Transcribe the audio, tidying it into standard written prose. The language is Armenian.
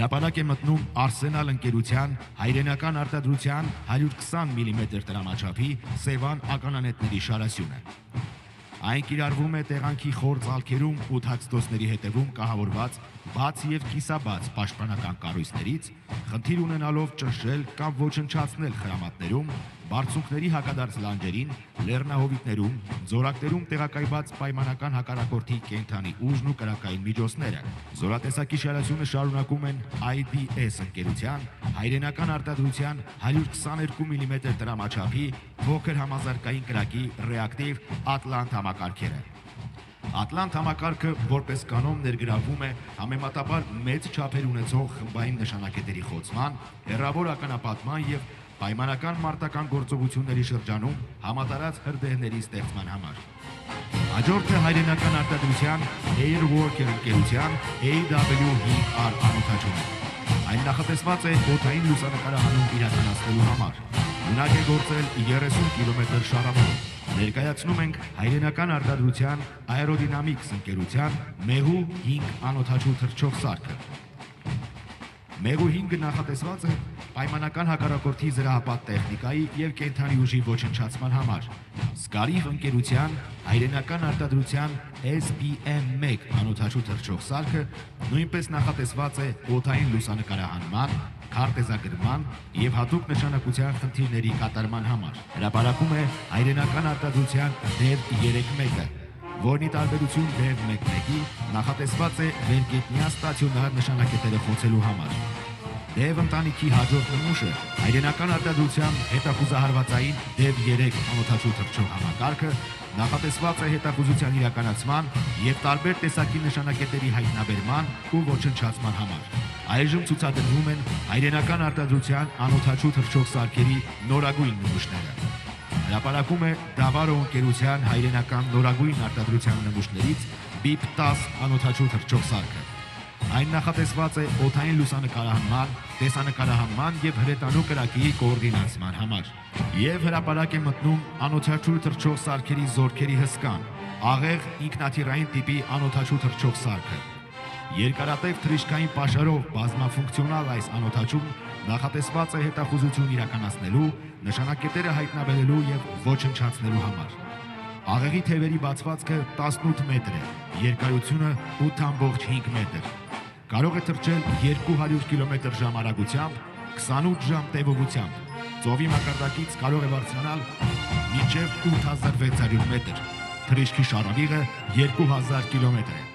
Հրապարակ է մտնում Arsenal ընկերության հայրենական արտադրության 120 մմ տրամաչափի Սևան ականանետների շարասյունը։ Այն կիրառվում է տեղանքի խոր ծալքերում ու թաքստոցների հետևում կահավորված բաց և կիսաբաց պաշտպանական կառույցներից, խնդիր ունենալով ճնշել կամ ոչնչացնել խրամատներում, բարձունքների հակադարձ լանջերին, լեռնահովիտներում, ձորակներում տեղակայված պայմանական հակառակորդի կենդանի ուժն ու կրակային միջոցները։ Զորատեսակի շարասյունը շարունակում են IDS ընկերության հայրենական արտադրության 122 մմ տրամաչափի փոքր համազարգային կրակի ռեակտիվ Atlant համակարգերը։ Atlant համակարգը որպես կանոն ներգրավվում է համեմատաբար մեծ չափեր ունեցող խմբային նշանակետերի խոցման, հեռավոր ականապատման և պայմանական մարտական գործողությունների շրջանում համատարած հրդեհների ստեղծման համար։ Հաջորդը հայրենական արտադրության Airworker ընկերության AW5R անոթաչուն է։ Այն նախատեսված է օդային լուսանկարահանում իրականացնելու համար։ Ունակ է գործել 30 կմ շարավով։ Ներկայացնում ենք հայրենական արտադրության Aerodynamics ընկերության Մեղու 5 անոթաչու թռչող սարքը։ Մեղու 5-ը նախատեսված է պայմանական հակառակորդի զրահապատ տեխնիկայի և կենդանի ուժի ոչնչացման համար։ Սկարիվ ընկերության հայրենական արտադրության SPM1 անոթաչու թռչող սարքը նույնպես նախատեսված է օդային լուսանկարահանման, քարտեզագրման և հատուկ նշանակության խնդիրների կատարման համար։ Հրապարակում է հայրենական արտադրության DEV3-1-ը, որն ի տարբերություն DEV1-1-ի նախատեսված է վերգետնյա ստացիոնար նշանակետերը խոցելու համար։ DEV ընտանիքի հաջորդ նմուշը հայրենական արտադրության հետախուզահարվածային DEV3 անոթաչու թռչող համակարգը նախատեսված է հետախուզության իրականացման և տարբեր տեսակի նշանակետերի հայտնաբերման ու ոչնչացման համար։ Այժմ ցուցադրվում են հայրենական արտադրության անոթաչու թռչող սարքերի նորագույն նմուշները։ Հրապարակում է Davaro ընկերության հայրենական նորագույն արտադրության նմուշներից BIP10 անոթաչու թռչող սարքը։ Այն նախատեսված է օդային լուսանկարահանման, տեսանկարահանման և հրետանու կրակի կոորդինացման համար։ Եվ հրապարակ է մտնում անոթաչու թռչող սարքերի զորքերի հսկան, աղեղ ինքնաթիռային տիպի անոթաչու թռչող սարքը։ Երկարատև թռիչքային պաշարով բազմաֆունկցիոնալ այս անոթաչուն նախատեսված է հետախուզություն իրականացնելու, նշանակետերը հայտնաբերելու և ոչնչացնելու համար։ Աղեղի թևերի բացվածքը 18 մետր է, երկարությունը 8,5 մետր։ Կարող է թռչել 200 կմ/ժ արագությամբ, 28 ժամ տևողությամբ։ Ծովի մակարդակից կարող է բարձրանալ մինչև 8600 մետր։ Թռիչքի շարավիղը 2000 կմ է։